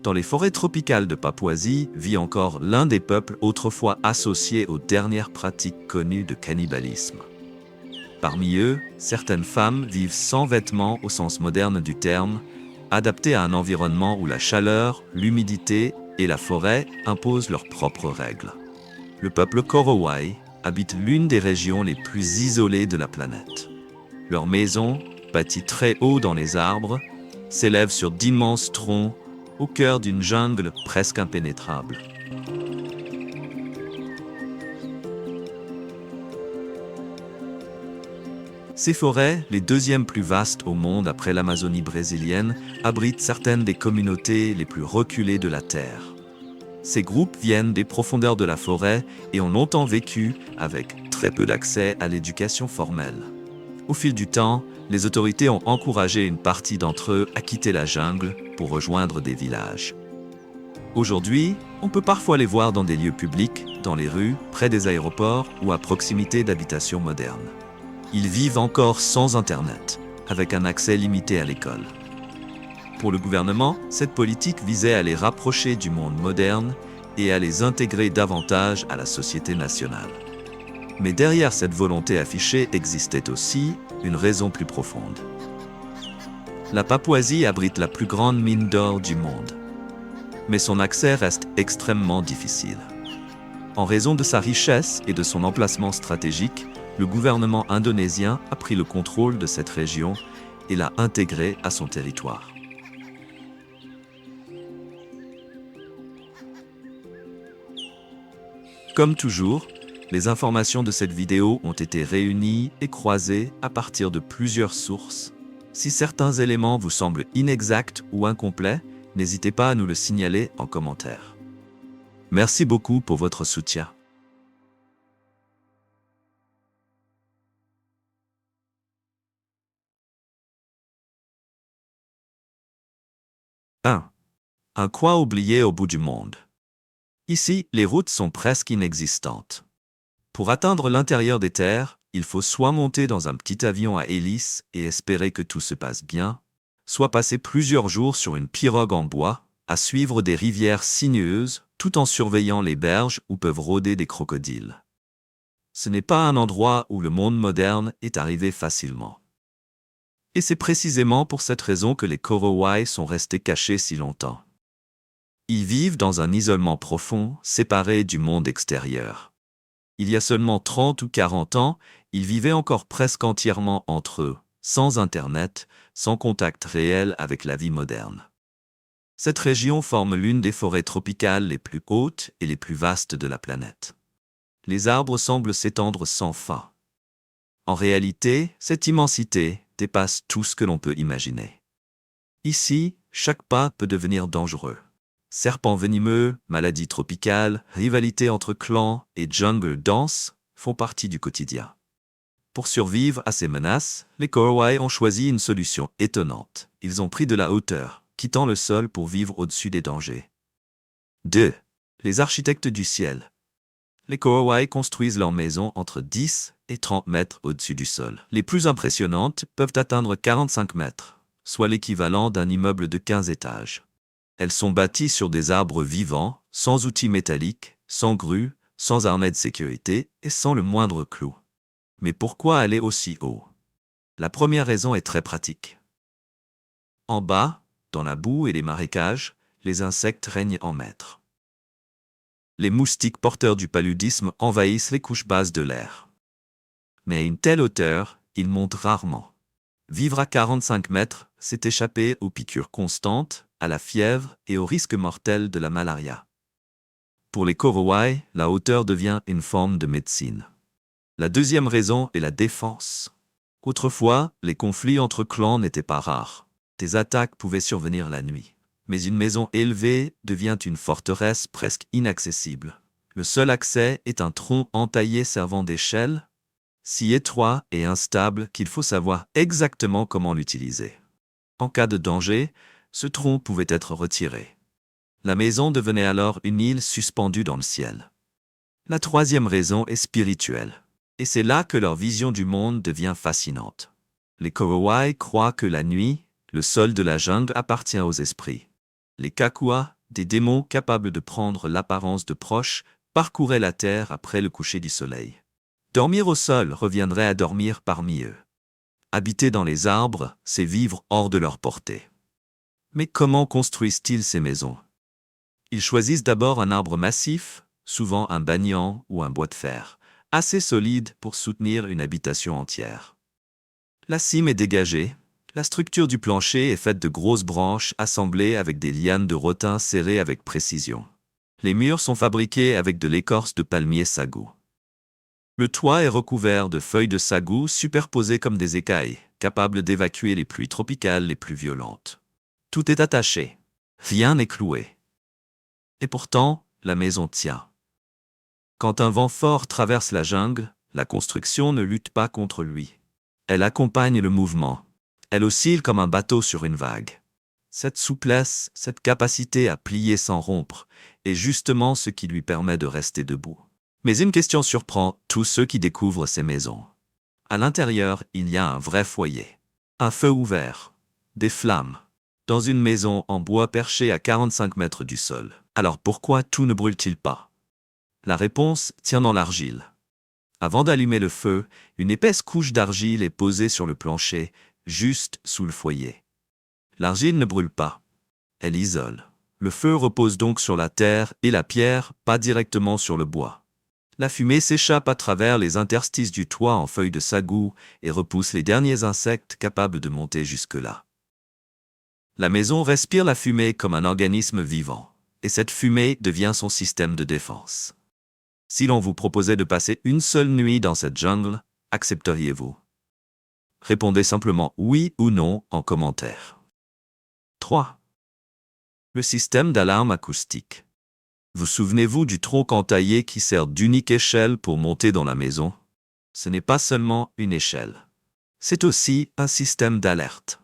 Dans les forêts tropicales de Papouasie vit encore l'un des peuples autrefois associés aux dernières pratiques connues de cannibalisme. Parmi eux, certaines femmes vivent sans vêtements au sens moderne du terme, adaptées à un environnement où la chaleur, l'humidité et la forêt imposent leurs propres règles. Le peuple Korowai habite l'une des régions les plus isolées de la planète. Leurs maisons, bâties très haut dans les arbres, s'élèvent sur d'immenses troncs au cœur d'une jungle presque impénétrable. Ces forêts, les deuxièmes plus vastes au monde après l'Amazonie brésilienne, abritent certaines des communautés les plus reculées de la Terre. Ces groupes viennent des profondeurs de la forêt et ont longtemps vécu avec très peu d'accès à l'éducation formelle. Au fil du temps, les autorités ont encouragé une partie d'entre eux à quitter la jungle pour rejoindre des villages. Aujourd'hui, on peut parfois les voir dans des lieux publics, dans les rues, près des aéroports ou à proximité d'habitations modernes. Ils vivent encore sans Internet, avec un accès limité à l'école. Pour le gouvernement, cette politique visait à les rapprocher du monde moderne et à les intégrer davantage à la société nationale. Mais derrière cette volonté affichée existait aussi une raison plus profonde. La Papouasie abrite la plus grande mine d'or du monde, mais son accès reste extrêmement difficile. En raison de sa richesse et de son emplacement stratégique, le gouvernement indonésien a pris le contrôle de cette région et l'a intégrée à son territoire. Comme toujours, les informations de cette vidéo ont été réunies et croisées à partir de plusieurs sources. Si certains éléments vous semblent inexacts ou incomplets, n'hésitez pas à nous le signaler en commentaire. Merci beaucoup pour votre soutien. Un coin oublié au bout du monde. Ici, les routes sont presque inexistantes. Pour atteindre l'intérieur des terres, il faut soit monter dans un petit avion à hélice et espérer que tout se passe bien, soit passer plusieurs jours sur une pirogue en bois, à suivre des rivières sinueuses, tout en surveillant les berges où peuvent rôder des crocodiles. Ce n'est pas un endroit où le monde moderne est arrivé facilement. Et c'est précisément pour cette raison que les Korowai sont restés cachés si longtemps. Ils vivent dans un isolement profond, séparés du monde extérieur. Il y a seulement 30 ou 40 ans, ils vivaient encore presque entièrement entre eux, sans Internet, sans contact réel avec la vie moderne. Cette région forme l'une des forêts tropicales les plus hautes et les plus vastes de la planète. Les arbres semblent s'étendre sans fin. En réalité, cette immensité dépasse tout ce que l'on peut imaginer. Ici, chaque pas peut devenir dangereux. Serpents venimeux, maladies tropicales, rivalités entre clans et jungle dense font partie du quotidien. Pour survivre à ces menaces, les Korowai ont choisi une solution étonnante. Ils ont pris de la hauteur, quittant le sol pour vivre au-dessus des dangers. 2. Les architectes du ciel. Les Korowai construisent leurs maisons entre 10 et 30 mètres au-dessus du sol. Les plus impressionnantes peuvent atteindre 45 mètres, soit l'équivalent d'un immeuble de 15 étages. Elles sont bâties sur des arbres vivants, sans outils métalliques, sans grues, sans harnais de sécurité et sans le moindre clou. Mais pourquoi aller aussi haut? La première raison est très pratique. En bas, dans la boue et les marécages, les insectes règnent en maître. Les moustiques porteurs du paludisme envahissent les couches basses de l'air. Mais à une telle hauteur, ils montent rarement. Vivre à 45 mètres, c'est échapper aux piqûres constantes, à la fièvre et au risque mortel de la malaria. Pour les Korowai, la hauteur devient une forme de médecine. La deuxième raison est la défense. Autrefois, les conflits entre clans n'étaient pas rares. Des attaques pouvaient survenir la nuit. Mais une maison élevée devient une forteresse presque inaccessible. Le seul accès est un tronc entaillé servant d'échelle, si étroit et instable qu'il faut savoir exactement comment l'utiliser. En cas de danger, ce tronc pouvait être retiré. La maison devenait alors une île suspendue dans le ciel. La troisième raison est spirituelle. Et c'est là que leur vision du monde devient fascinante. Les Korowai croient que la nuit, le sol de la jungle appartient aux esprits. Les Kakua, des démons capables de prendre l'apparence de proches, parcouraient la terre après le coucher du soleil. Dormir au sol reviendrait à dormir parmi eux. Habiter dans les arbres, c'est vivre hors de leur portée. Mais comment construisent-ils ces maisons? Ils choisissent d'abord un arbre massif, souvent un banyan ou un bois de fer, assez solide pour soutenir une habitation entière. La cime est dégagée, la structure du plancher est faite de grosses branches assemblées avec des lianes de rotin serrées avec précision. Les murs sont fabriqués avec de l'écorce de palmier sagou. Le toit est recouvert de feuilles de sagou superposées comme des écailles, capables d'évacuer les pluies tropicales les plus violentes. Tout est attaché, rien n'est cloué. Et pourtant, la maison tient. Quand un vent fort traverse la jungle, la construction ne lutte pas contre lui. Elle accompagne le mouvement. Elle oscille comme un bateau sur une vague. Cette souplesse, cette capacité à plier sans rompre, est justement ce qui lui permet de rester debout. Mais une question surprend tous ceux qui découvrent ces maisons. À l'intérieur, il y a un vrai foyer. Un feu ouvert. Des flammes. Dans une maison en bois perchée à 45 mètres du sol. Alors pourquoi tout ne brûle-t-il pas? La réponse tient dans l'argile. Avant d'allumer le feu, une épaisse couche d'argile est posée sur le plancher, juste sous le foyer. L'argile ne brûle pas. Elle isole. Le feu repose donc sur la terre et la pierre, pas directement sur le bois. La fumée s'échappe à travers les interstices du toit en feuilles de sagou et repousse les derniers insectes capables de monter jusque-là. La maison respire la fumée comme un organisme vivant, et cette fumée devient son système de défense. Si l'on vous proposait de passer une seule nuit dans cette jungle, accepteriez-vous? Répondez simplement oui ou non en commentaire. 3. Le système d'alarme acoustique. Vous souvenez-vous du tronc entaillé qui sert d'unique échelle pour monter dans la maison? Ce n'est pas seulement une échelle. C'est aussi un système d'alerte.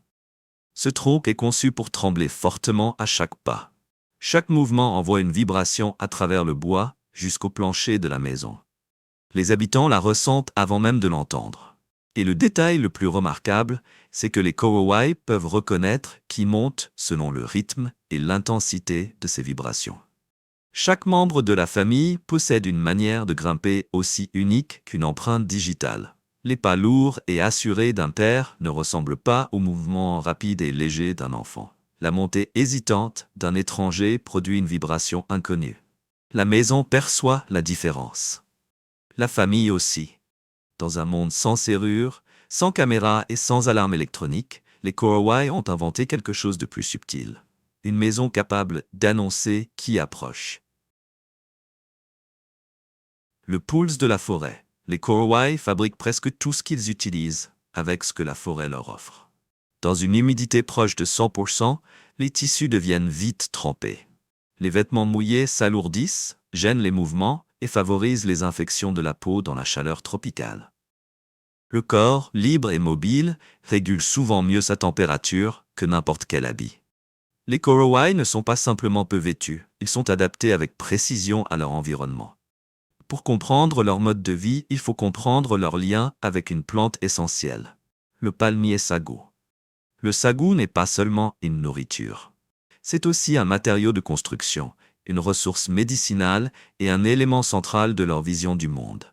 Ce tronc est conçu pour trembler fortement à chaque pas. Chaque mouvement envoie une vibration à travers le bois jusqu'au plancher de la maison. Les habitants la ressentent avant même de l'entendre. Et le détail le plus remarquable, c'est que les Korowai peuvent reconnaître qui monte selon le rythme et l'intensité de ces vibrations. Chaque membre de la famille possède une manière de grimper aussi unique qu'une empreinte digitale. Les pas lourds et assurés d'un père ne ressemblent pas aux mouvements rapides et légers d'un enfant. La montée hésitante d'un étranger produit une vibration inconnue. La maison perçoit la différence. La famille aussi. Dans un monde sans serrure, sans caméra et sans alarme électronique, les Korowai ont inventé quelque chose de plus subtil. Une maison capable d'annoncer qui approche. Le pulse de la forêt. Les Korowai fabriquent presque tout ce qu'ils utilisent avec ce que la forêt leur offre. Dans une humidité proche de 100%, les tissus deviennent vite trempés. Les vêtements mouillés s'alourdissent, gênent les mouvements et favorisent les infections de la peau dans la chaleur tropicale. Le corps, libre et mobile, régule souvent mieux sa température que n'importe quel habit. Les Korowai ne sont pas simplement peu vêtus, ils sont adaptés avec précision à leur environnement. Pour comprendre leur mode de vie, il faut comprendre leur lien avec une plante essentielle, le palmier sagou. Le sagou n'est pas seulement une nourriture. C'est aussi un matériau de construction, une ressource médicinale et un élément central de leur vision du monde.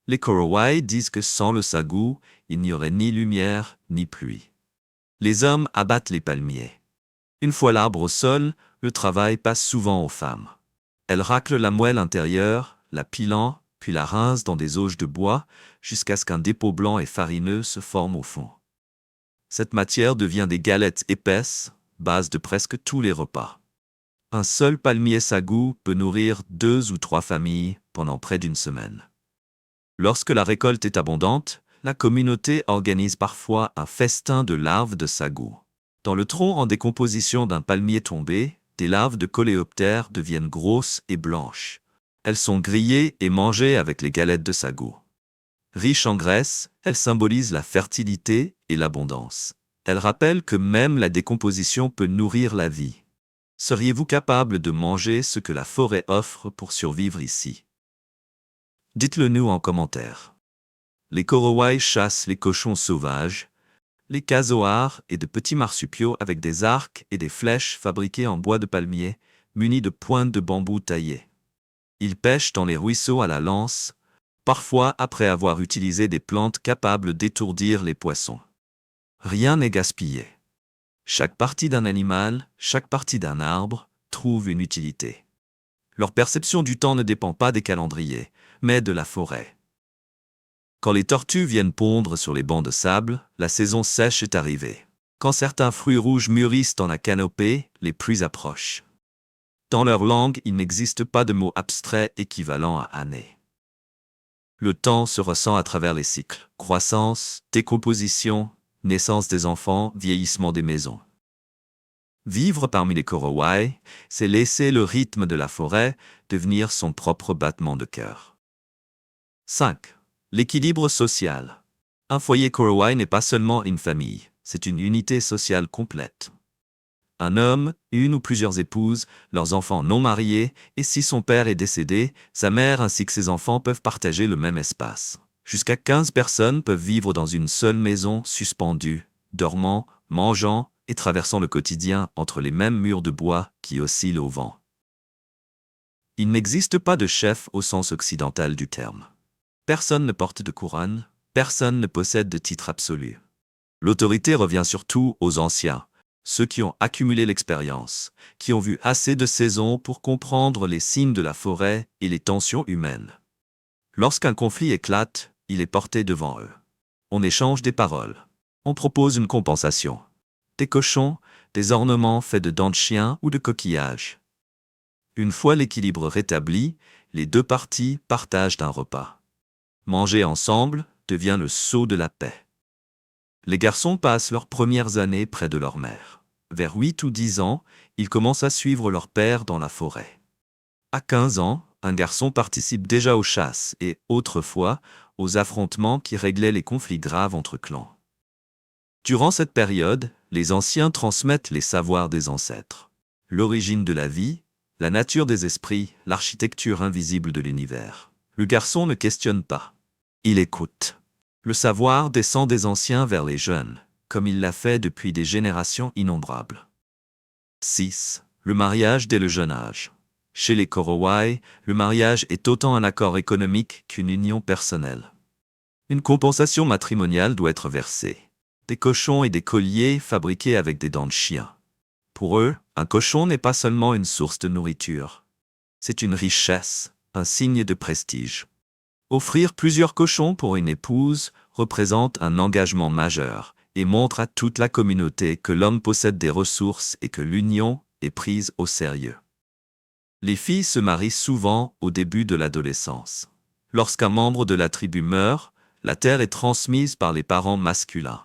Les Korowai disent que sans le sagou, il n'y aurait ni lumière ni pluie. Les hommes abattent les palmiers. Une fois l'arbre au sol, le travail passe souvent aux femmes. Elles raclent la moelle intérieure, la pilant, puis la rincent dans des auges de bois, jusqu'à ce qu'un dépôt blanc et farineux se forme au fond. Cette matière devient des galettes épaisses, base de presque tous les repas. Un seul palmier sagou peut nourrir 2 ou 3 familles pendant près d'une semaine. Lorsque la récolte est abondante, la communauté organise parfois un festin de larves de sagou. Dans le tronc en décomposition d'un palmier tombé, des larves de coléoptères deviennent grosses et blanches. Elles sont grillées et mangées avec les galettes de sagou. Riches en graisse, elles symbolisent la fertilité et l'abondance. Elles rappellent que même la décomposition peut nourrir la vie. Seriez-vous capable de manger ce que la forêt offre pour survivre ici? Dites-le nous en commentaire. Les Korowai chassent les cochons sauvages, les casoars et de petits marsupiaux avec des arcs et des flèches fabriqués en bois de palmier, munis de pointes de bambou taillées. Ils pêchent dans les ruisseaux à la lance, parfois après avoir utilisé des plantes capables d'étourdir les poissons. Rien n'est gaspillé. Chaque partie d'un animal, chaque partie d'un arbre, trouve une utilité. Leur perception du temps ne dépend pas des calendriers, mais de la forêt. Quand les tortues viennent pondre sur les bancs de sable, la saison sèche est arrivée. Quand certains fruits rouges mûrissent dans la canopée, les pluies approchent. Dans leur langue, il n'existe pas de mot abstrait équivalent à année. Le temps se ressent à travers les cycles. Croissance, décomposition, naissance des enfants, vieillissement des maisons. Vivre parmi les Korowai, c'est laisser le rythme de la forêt devenir son propre battement de cœur. 5. L'équilibre social. Un foyer Korowai n'est pas seulement une famille, c'est une unité sociale complète. Un homme, une ou plusieurs épouses, leurs enfants non mariés, et si son père est décédé, sa mère ainsi que ses enfants peuvent partager le même espace. Jusqu'à 15 personnes peuvent vivre dans une seule maison suspendue, dormant, mangeant et traversant le quotidien entre les mêmes murs de bois qui oscillent au vent. Il n'existe pas de chef au sens occidental du terme. Personne ne porte de couronne, personne ne possède de titre absolu. L'autorité revient surtout aux anciens, ceux qui ont accumulé l'expérience, qui ont vu assez de saisons pour comprendre les signes de la forêt et les tensions humaines. Lorsqu'un conflit éclate, il est porté devant eux. On échange des paroles. On propose une compensation. Des cochons, des ornements faits de dents de chien ou de coquillages. Une fois l'équilibre rétabli, les deux parties partagent un repas. Manger ensemble devient le sceau de la paix. Les garçons passent leurs premières années près de leur mère. Vers 8 ou 10 ans, ils commencent à suivre leur père dans la forêt. À 15 ans, un garçon participe déjà aux chasses et, autrefois, aux affrontements qui réglaient les conflits graves entre clans. Durant cette période, les anciens transmettent les savoirs des ancêtres. L'origine de la vie, la nature des esprits, l'architecture invisible de l'univers. Le garçon ne questionne pas. Il écoute. Le savoir descend des anciens vers les jeunes, comme il l'a fait depuis des générations innombrables. 6. Le mariage dès le jeune âge. Chez les Korowai, le mariage est autant un accord économique qu'une union personnelle. Une compensation matrimoniale doit être versée. Des cochons et des colliers fabriqués avec des dents de chien. Pour eux, un cochon n'est pas seulement une source de nourriture. C'est une richesse, un signe de prestige. Offrir plusieurs cochons pour une épouse représente un engagement majeur et montre à toute la communauté que l'homme possède des ressources et que l'union est prise au sérieux. Les filles se marient souvent au début de l'adolescence. Lorsqu'un membre de la tribu meurt, la terre est transmise par les parents masculins.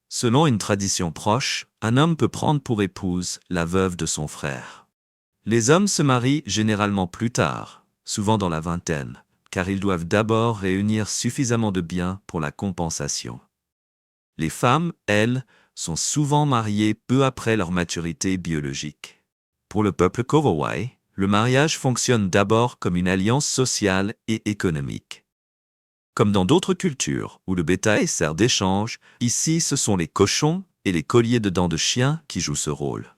Selon une tradition proche, un homme peut prendre pour épouse la veuve de son frère. Les hommes se marient généralement plus tard, souvent dans la vingtaine, car ils doivent d'abord réunir suffisamment de biens pour la compensation. Les femmes, elles, sont souvent mariées peu après leur maturité biologique. Pour le peuple Korowai, le mariage fonctionne d'abord comme une alliance sociale et économique. Comme dans d'autres cultures où le bétail sert d'échange, ici ce sont les cochons et les colliers de dents de chien qui jouent ce rôle.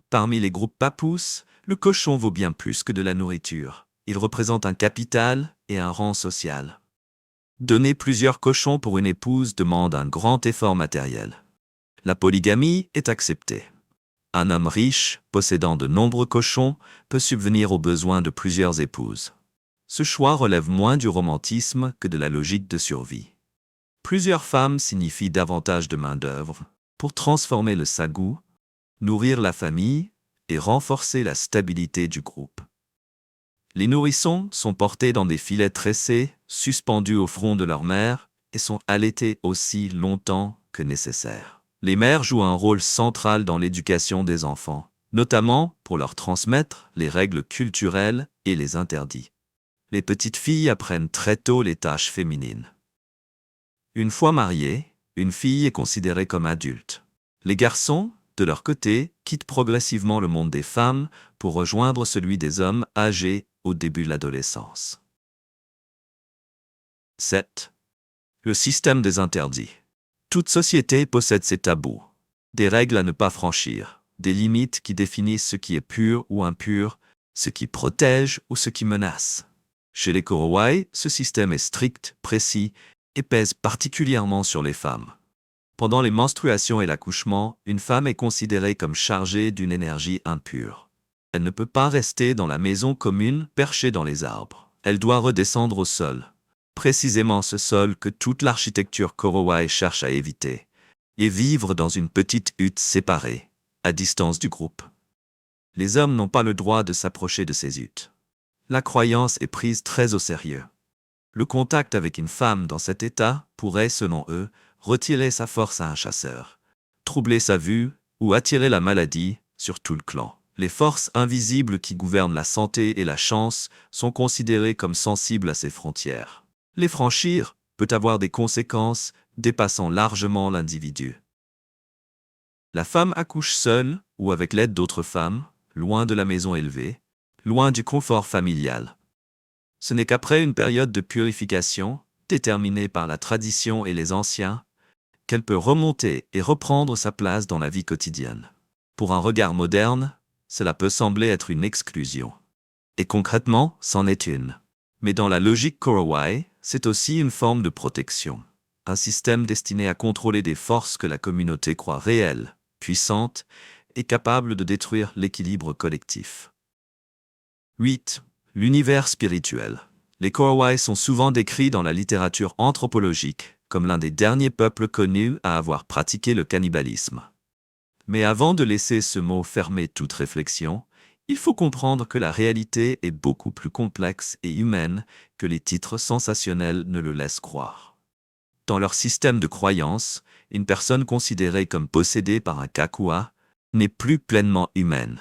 Parmi les groupes papous, le cochon vaut bien plus que de la nourriture. Il représente un capital et un rang social. Donner plusieurs cochons pour une épouse demande un grand effort matériel. La polygamie est acceptée. Un homme riche, possédant de nombreux cochons, peut subvenir aux besoins de plusieurs épouses. Ce choix relève moins du romantisme que de la logique de survie. Plusieurs femmes signifient davantage de main-d'œuvre pour transformer le sagou, nourrir la famille et renforcer la stabilité du groupe. Les nourrissons sont portés dans des filets tressés, suspendus au front de leur mère, et sont allaités aussi longtemps que nécessaire. Les mères jouent un rôle central dans l'éducation des enfants, notamment pour leur transmettre les règles culturelles et les interdits. Les petites filles apprennent très tôt les tâches féminines. Une fois mariée, une fille est considérée comme adulte. Les garçons, de leur côté, quittent progressivement le monde des femmes pour rejoindre celui des hommes âgés au début de l'adolescence. 7. Le système des interdits. Toute société possède ses tabous, des règles à ne pas franchir, des limites qui définissent ce qui est pur ou impur, ce qui protège ou ce qui menace. Chez les Korowai, ce système est strict, précis et pèse particulièrement sur les femmes. Pendant les menstruations et l'accouchement, une femme est considérée comme chargée d'une énergie impure. Elle ne peut pas rester dans la maison commune perchée dans les arbres. Elle doit redescendre au sol. Précisément ce sol que toute l'architecture Korowai cherche à éviter, et vivre dans une petite hutte séparée, à distance du groupe. Les hommes n'ont pas le droit de s'approcher de ces huttes. La croyance est prise très au sérieux. Le contact avec une femme dans cet état pourrait, selon eux, retirer sa force à un chasseur, troubler sa vue ou attirer la maladie sur tout le clan. Les forces invisibles qui gouvernent la santé et la chance sont considérées comme sensibles à ces frontières. Les franchir peut avoir des conséquences dépassant largement l'individu. La femme accouche seule ou avec l'aide d'autres femmes, loin de la maison élevée, loin du confort familial. Ce n'est qu'après une période de purification, déterminée par la tradition et les anciens, qu'elle peut remonter et reprendre sa place dans la vie quotidienne. Pour un regard moderne, cela peut sembler être une exclusion. Et concrètement, c'en est une. Mais dans la logique Korowai, c'est aussi une forme de protection. Un système destiné à contrôler des forces que la communauté croit réelles, puissantes et capables de détruire l'équilibre collectif. 8. L'univers spirituel. Les Korowai sont souvent décrits dans la littérature anthropologique comme l'un des derniers peuples connus à avoir pratiqué le cannibalisme. Mais avant de laisser ce mot fermer toute réflexion, il faut comprendre que la réalité est beaucoup plus complexe et humaine que les titres sensationnels ne le laissent croire. Dans leur système de croyance, une personne considérée comme possédée par un Kakua n'est plus pleinement humaine.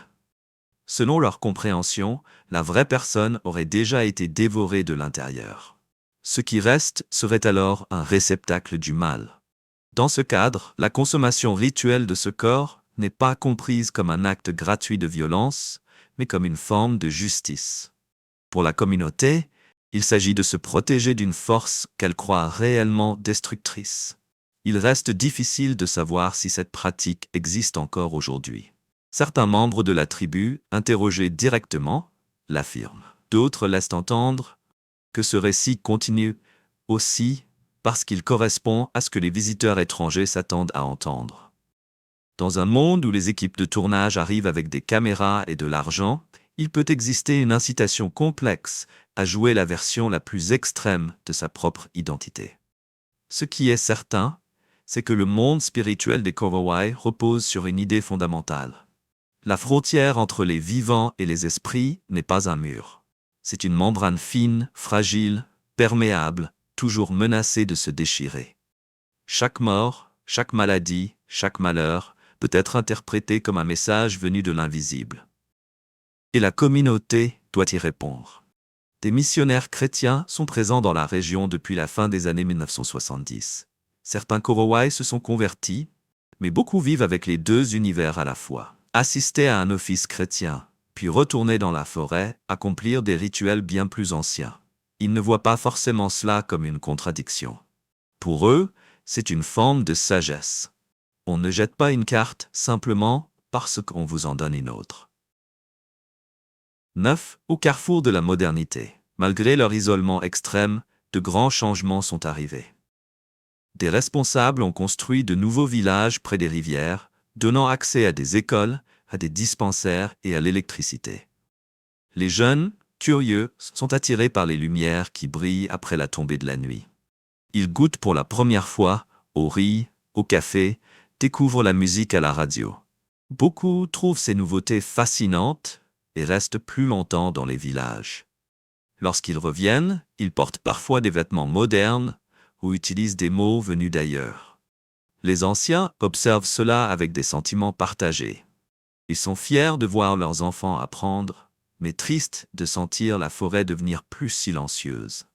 Selon leur compréhension, la vraie personne aurait déjà été dévorée de l'intérieur. Ce qui reste serait alors un réceptacle du mal. Dans ce cadre, la consommation rituelle de ce corps n'est pas comprise comme un acte gratuit de violence, mais comme une forme de justice. Pour la communauté, il s'agit de se protéger d'une force qu'elle croit réellement destructrice. Il reste difficile de savoir si cette pratique existe encore aujourd'hui. Certains membres de la tribu, interrogés directement, l'affirment. D'autres laissent entendre que ce récit continue aussi parce qu'il correspond à ce que les visiteurs étrangers s'attendent à entendre. Dans un monde où les équipes de tournage arrivent avec des caméras et de l'argent, il peut exister une incitation complexe à jouer la version la plus extrême de sa propre identité. Ce qui est certain, c'est que le monde spirituel des Korowai repose sur une idée fondamentale. La frontière entre les vivants et les esprits n'est pas un mur. C'est une membrane fine, fragile, perméable, toujours menacée de se déchirer. Chaque mort, chaque maladie, chaque malheur peut être interprété comme un message venu de l'invisible. Et la communauté doit y répondre. Des missionnaires chrétiens sont présents dans la région depuis la fin des années 1970. Certains Korowai se sont convertis, mais beaucoup vivent avec les deux univers à la fois. Assister à un office chrétien, puis retourner dans la forêt, accomplir des rituels bien plus anciens. Ils ne voient pas forcément cela comme une contradiction. Pour eux, c'est une forme de sagesse. On ne jette pas une carte simplement parce qu'on vous en donne une autre. 9. Au carrefour de la modernité. Malgré leur isolement extrême, de grands changements sont arrivés. Des responsables ont construit de nouveaux villages près des rivières, donnant accès à des écoles, à des dispensaires et à l'électricité. Les jeunes, curieux, sont attirés par les lumières qui brillent après la tombée de la nuit. Ils goûtent pour la première fois au riz, au café, découvrent la musique à la radio. Beaucoup trouvent ces nouveautés fascinantes et restent plus longtemps dans les villages. Lorsqu'ils reviennent, ils portent parfois des vêtements modernes ou utilisent des mots venus d'ailleurs. Les anciens observent cela avec des sentiments partagés. Ils sont fiers de voir leurs enfants apprendre, mais tristes de sentir la forêt devenir plus silencieuse.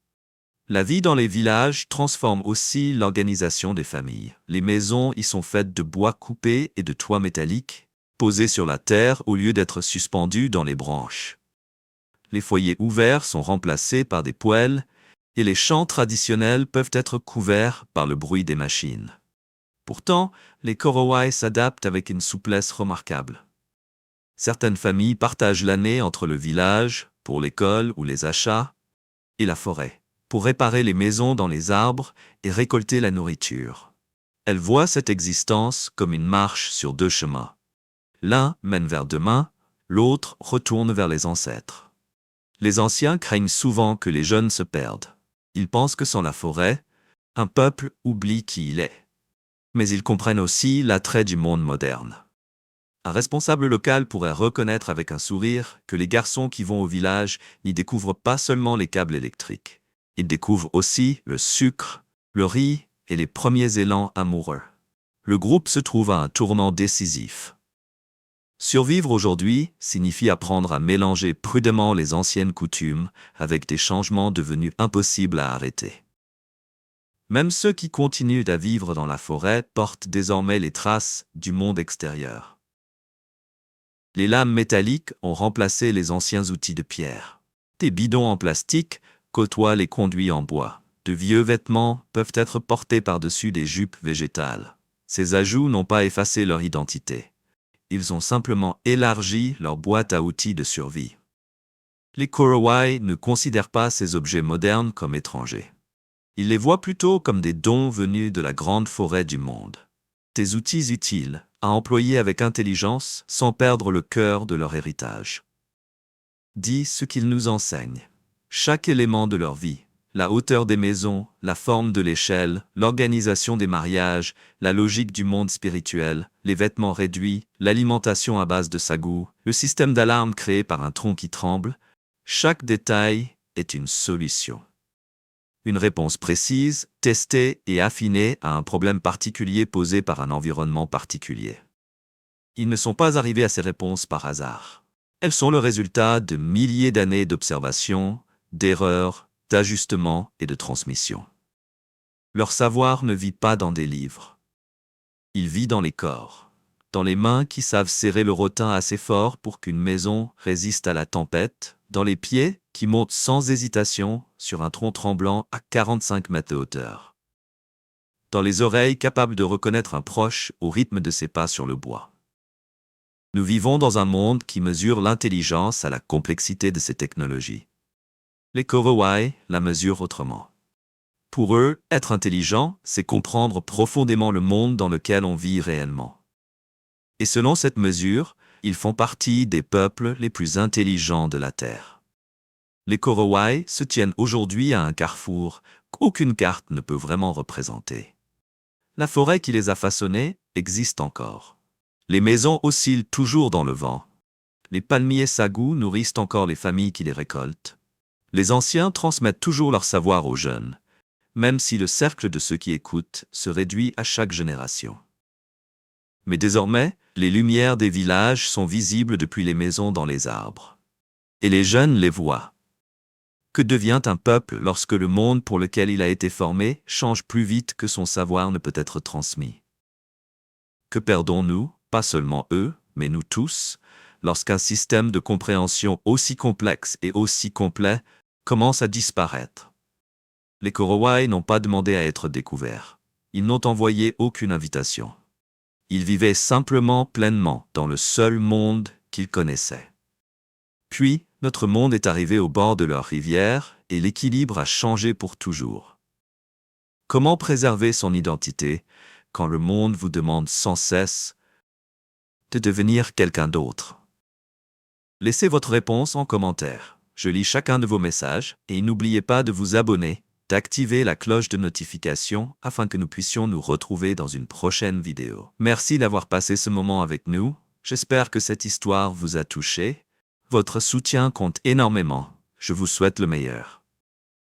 La vie dans les villages transforme aussi l'organisation des familles. Les maisons y sont faites de bois coupé et de toits métalliques, posés sur la terre au lieu d'être suspendus dans les branches. Les foyers ouverts sont remplacés par des poêles et les champs traditionnels peuvent être couverts par le bruit des machines. Pourtant, les Korowai s'adaptent avec une souplesse remarquable. Certaines familles partagent l'année entre le village, pour l'école ou les achats, et la forêt, pour réparer les maisons dans les arbres et récolter la nourriture. Elles voient cette existence comme une marche sur deux chemins. L'un mène vers demain, l'autre retourne vers les ancêtres. Les anciens craignent souvent que les jeunes se perdent. Ils pensent que sans la forêt, un peuple oublie qui il est. Mais ils comprennent aussi l'attrait du monde moderne. Un responsable local pourrait reconnaître avec un sourire que les garçons qui vont au village n'y découvrent pas seulement les câbles électriques. Ils découvrent aussi le sucre, le riz et les premiers élans amoureux. Le groupe se trouve à un tournant décisif. Survivre aujourd'hui signifie apprendre à mélanger prudemment les anciennes coutumes avec des changements devenus impossibles à arrêter. Même ceux qui continuent à vivre dans la forêt portent désormais les traces du monde extérieur. Les lames métalliques ont remplacé les anciens outils de pierre. Des bidons en plastique côtoient les conduits en bois. De vieux vêtements peuvent être portés par-dessus des jupes végétales. Ces ajouts n'ont pas effacé leur identité. Ils ont simplement élargi leur boîte à outils de survie. Les Korowai ne considèrent pas ces objets modernes comme étrangers. Ils les voient plutôt comme des dons venus de la grande forêt du monde. Des outils utiles, à employer avec intelligence sans perdre le cœur de leur héritage. Dis ce qu'ils nous enseignent. Chaque élément de leur vie, la hauteur des maisons, la forme de l'échelle, l'organisation des mariages, la logique du monde spirituel, les vêtements réduits, l'alimentation à base de sagou, le système d'alarme créé par un tronc qui tremble, chaque détail est une solution. Une réponse précise, testée et affinée à un problème particulier posé par un environnement particulier. Ils ne sont pas arrivés à ces réponses par hasard. Elles sont le résultat de milliers d'années d'observation, d'erreurs, d'ajustements et de transmission. Leur savoir ne vit pas dans des livres. Il vit dans les corps, dans les mains qui savent serrer le rotin assez fort pour qu'une maison résiste à la tempête, dans les pieds qui montent sans hésitation sur un tronc tremblant à 45 mètres de hauteur. Dans les oreilles capables de reconnaître un proche au rythme de ses pas sur le bois. Nous vivons dans un monde qui mesure l'intelligence à la complexité de ces technologies. Les Korowai la mesurent autrement. Pour eux, être intelligent, c'est comprendre profondément le monde dans lequel on vit réellement. Et selon cette mesure, ils font partie des peuples les plus intelligents de la Terre. Les Korowai se tiennent aujourd'hui à un carrefour qu'aucune carte ne peut vraiment représenter. La forêt qui les a façonnés existe encore. Les maisons oscillent toujours dans le vent. Les palmiers sagous nourrissent encore les familles qui les récoltent. Les anciens transmettent toujours leur savoir aux jeunes, même si le cercle de ceux qui écoutent se réduit à chaque génération. Mais désormais, les lumières des villages sont visibles depuis les maisons dans les arbres. Et les jeunes les voient. Que devient un peuple lorsque le monde pour lequel il a été formé change plus vite que son savoir ne peut être transmis? Que perdons-nous, pas seulement eux, mais nous tous, lorsqu'un système de compréhension aussi complexe et aussi complet commence à disparaître? Les Korowai n'ont pas demandé à être découverts. Ils n'ont envoyé aucune invitation. Ils vivaient simplement pleinement dans le seul monde qu'ils connaissaient. Puis, notre monde est arrivé au bord de leur rivière et l'équilibre a changé pour toujours. Comment préserver son identité quand le monde vous demande sans cesse de devenir quelqu'un d'autre? Laissez votre réponse en commentaire. Je lis chacun de vos messages et n'oubliez pas de vous abonner, d'activer la cloche de notification afin que nous puissions nous retrouver dans une prochaine vidéo. Merci d'avoir passé ce moment avec nous. J'espère que cette histoire vous a touché. Votre soutien compte énormément. Je vous souhaite le meilleur.